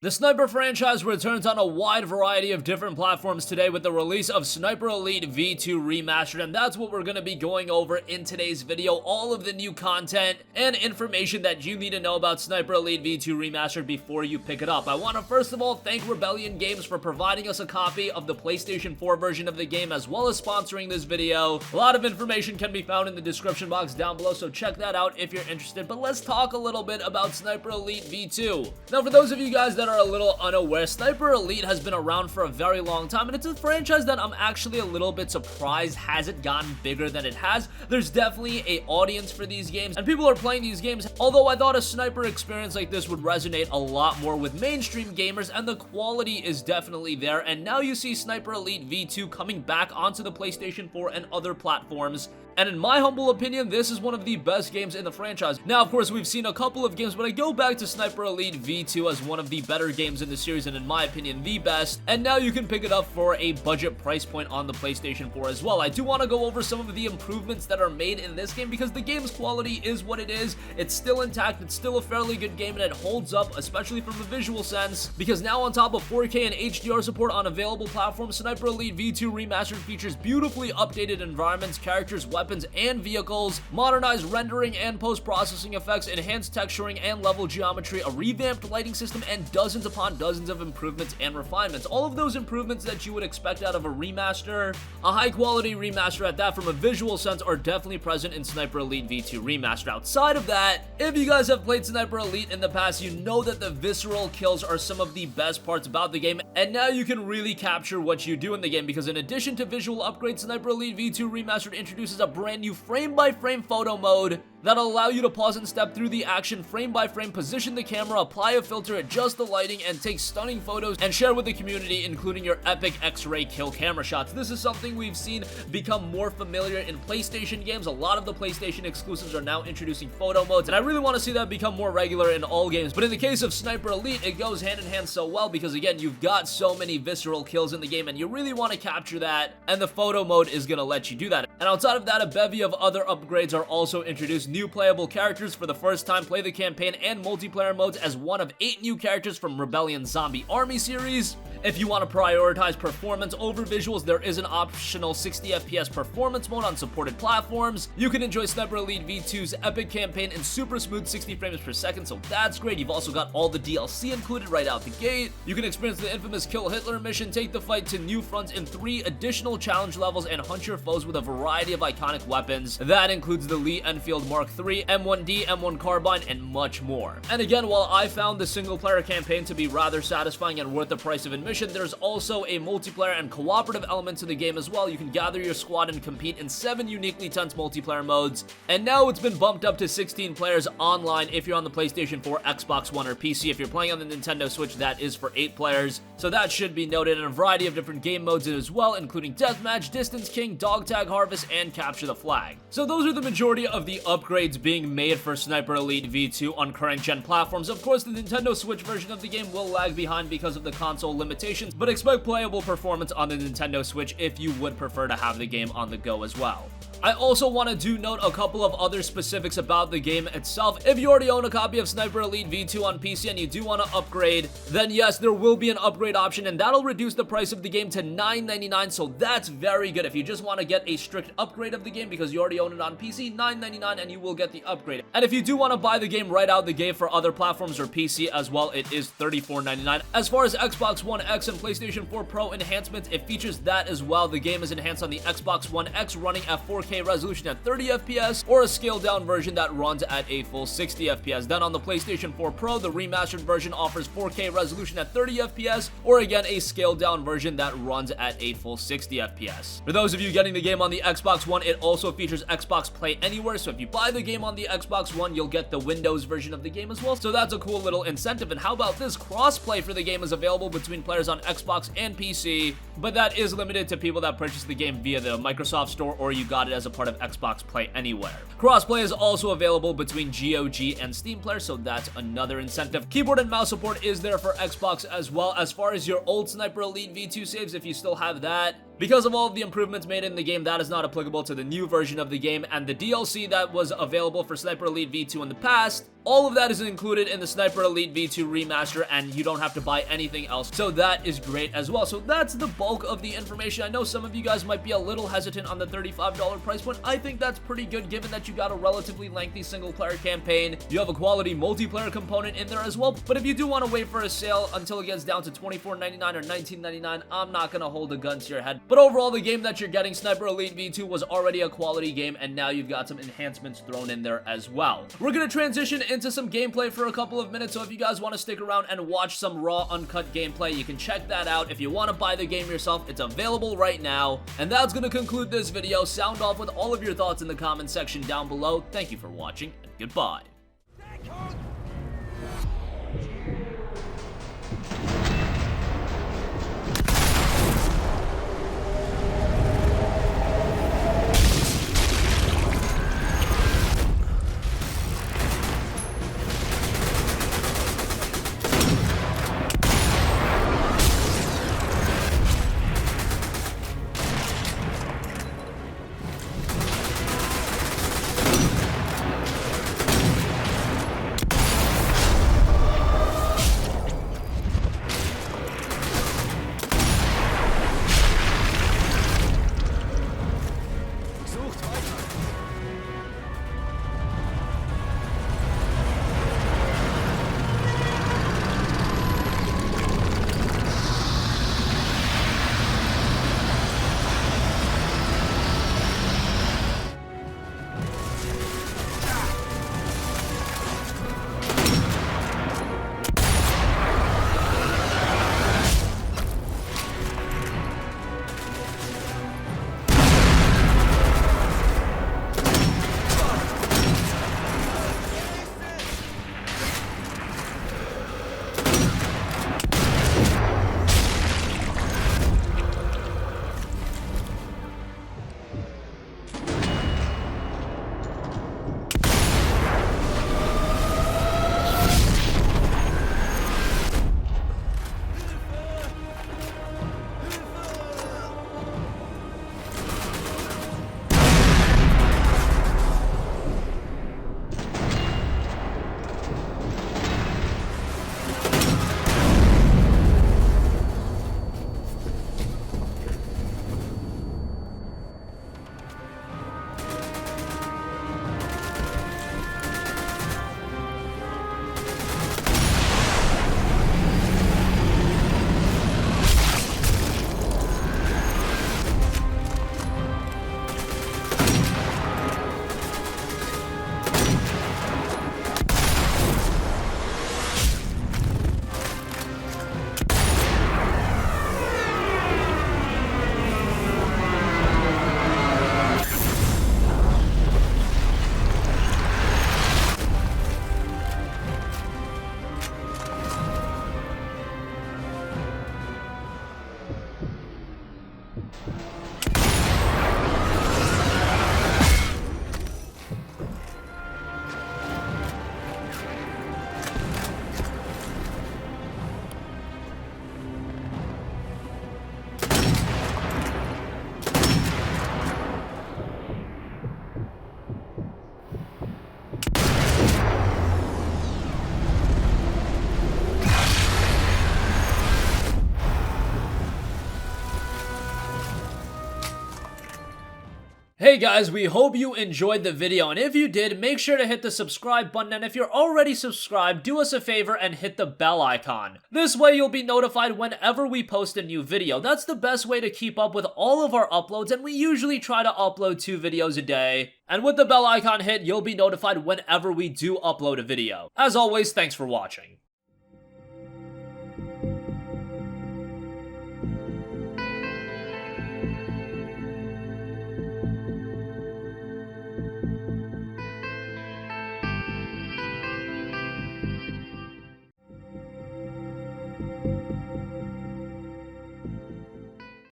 The Sniper franchise returns on a wide variety of different platforms today with the release of Sniper Elite V2 Remastered, and that's what we're going to be going over in today's video. All of the new content and information that you need to know about Sniper Elite V2 Remastered before you pick it up. I want to first of all thank Rebellion Games for providing us a copy of the PlayStation 4 version of the game as well as sponsoring this video. A lot of information can be found in the description box down below, so check that out if you're interested. But let's talk a little bit about Sniper Elite V2. Now, for those of you guys that are a little unaware, Sniper Elite has been around for a very long time, and it's a franchise that I'm actually a little bit surprised hasn't gotten bigger than it has. There's definitely an audience for these games, and people are playing these games, although I thought a sniper experience like this would resonate a lot more with mainstream gamers, and the quality is definitely there, and now you see Sniper Elite V2 coming back onto the PlayStation 4 and other platforms. And in my humble opinion, this is one of the best games in the franchise. Now, of course, we've seen a couple of games, but I go back to Sniper Elite V2 as one of the better games in the series, and in my opinion, the best. And now you can pick it up for a budget price point on the PlayStation 4 as well. I do want to go over some of the improvements that are made in this game because the game's quality is what it is. It's still intact, it's still a fairly good game, and it holds up, especially from a visual sense, because now on top of 4K and HDR support on available platforms, Sniper Elite V2 Remastered features beautifully updated environments, characters, weapons, and vehicles, modernized rendering and post-processing effects, enhanced texturing and level geometry, a revamped lighting system, and dozens upon dozens of improvements and refinements. All of those improvements that you would expect out of a remaster, a high-quality remaster at that from a visual sense, are definitely present in Sniper Elite V2 Remastered. Outside of that, if you guys have played Sniper Elite in the past, you know that the visceral kills are some of the best parts about the game, and now you can really capture what you do in the game, because in addition to visual upgrades, Sniper Elite V2 Remastered introduces a brand new frame-by-frame photo mode that'll allow you to pause and step through the action frame by frame, position the camera, apply a filter, adjust the lighting, and take stunning photos and share with the community, including your epic X-ray kill camera shots. This is something we've seen become more familiar in PlayStation games. A lot of the PlayStation exclusives are now introducing photo modes, and I really want to see that become more regular in all games. But in the case of Sniper Elite, it goes hand in hand so well because, again, you've got so many visceral kills in the game, and you really want to capture that, and the photo mode is going to let you do that. And outside of that, a bevy of other upgrades are also introduced. New playable characters for the first time, play the campaign and multiplayer modes as one of 8 new characters from Rebellion Zombie Army series. If you want to prioritize performance over visuals, there is an optional 60 FPS performance mode on supported platforms. You can enjoy Sniper Elite V2's epic campaign in super smooth 60 frames per second, so that's great. You've also got all the DLC included right out the gate. You can experience the infamous Kill Hitler mission, take the fight to new fronts in 3 additional challenge levels, and hunt your foes with a variety of iconic weapons. That includes the Lee Enfield Mark III, M1D, M1 Carbine, and much more. And again, while I found the single player campaign to be rather satisfying and worth the price of admission, there's also a multiplayer and cooperative element to the game as well. You can gather your squad and compete in 7 uniquely tense multiplayer modes, and now it's been bumped up to 16 players online if you're on the PlayStation 4, Xbox One, or PC. If you're playing on the Nintendo Switch, that is for 8 players, so that should be noted, and a variety of different game modes as well, including Deathmatch, Distance King, Dog Tag Harvest, and Capture the Flag. So those are the majority of the upgrades being made for Sniper Elite V2 on current gen platforms. Of course, the Nintendo Switch version of the game will lag behind because of the console limitations, but expect playable performance on the Nintendo Switch if you would prefer to have the game on the go as well. I also want to note a couple of other specifics about the game itself. If you already own a copy of Sniper Elite V2 on PC and you do want to upgrade, then yes, there will be an upgrade option, and that'll reduce the price of the game to $9.99, so that's very good. If you just want to get a strict upgrade of the game because you already own it on PC, $9.99, and you will get the upgrade. And if you do want to buy the game right out the gate for other platforms or PC as well, it is $34.99. As far as Xbox One X and PlayStation 4 Pro enhancements, it features that as well. The game is enhanced on the Xbox One X, running at 4K resolution at 30 FPS, or a scaled down version that runs at a full 60 FPS. Then on the PlayStation 4 Pro, the remastered version offers 4K resolution at 30 FPS, or again a scaled down version that runs at a full 60 FPS. For those of you getting the game on the Xbox One, it also features Xbox Play Anywhere, so if you buy the game on the Xbox One, you'll get the Windows version of the game as well, so that's a cool little incentive. And how about this? Crossplay for the game is available between players on Xbox and PC, but that is limited to people that purchase the game via the Microsoft Store or you got it as a part of Xbox Play Anywhere. Crossplay is also available between GOG and Steam players, so that's another incentive. Keyboard and mouse support is there for Xbox as well. As far as your old Sniper Elite V2 saves, if you still have that, Because of all of the improvements made in the game, that is not applicable to the new version of the game, and the DLC that was available for Sniper Elite V2 in the past, all of that is included in the Sniper Elite V2 Remaster, and you don't have to buy anything else, so that is great as well. So that's the bulk of the information. I know some of you guys might be a little hesitant on the $35 price point. I think that's pretty good given that you got a relatively lengthy single-player campaign. You have a quality multiplayer component in there as well, but if you do want to wait for a sale until it gets down to $24.99 or $19.99, I'm not going to hold a gun to your head. But overall, the game that you're getting, Sniper Elite V2, was already a quality game, and now you've got some enhancements thrown in there as well. We're going to transition into some gameplay for a couple of minutes, so if you guys want to stick around and watch some raw, uncut gameplay, you can check that out. If you want to buy the game yourself, it's available right now. And that's going to conclude this video. Sound off with all of your thoughts in the comment section down below. Thank you for watching, and goodbye. Hey guys, we hope you enjoyed the video, and if you did, make sure to hit the subscribe button, and if you're already subscribed, do us a favor and hit the bell icon. This way you'll be notified whenever we post a new video. That's the best way to keep up with all of our uploads, and we usually try to upload 2 videos a day. And with the bell icon hit, you'll be notified whenever we do upload a video. As always, thanks for watching.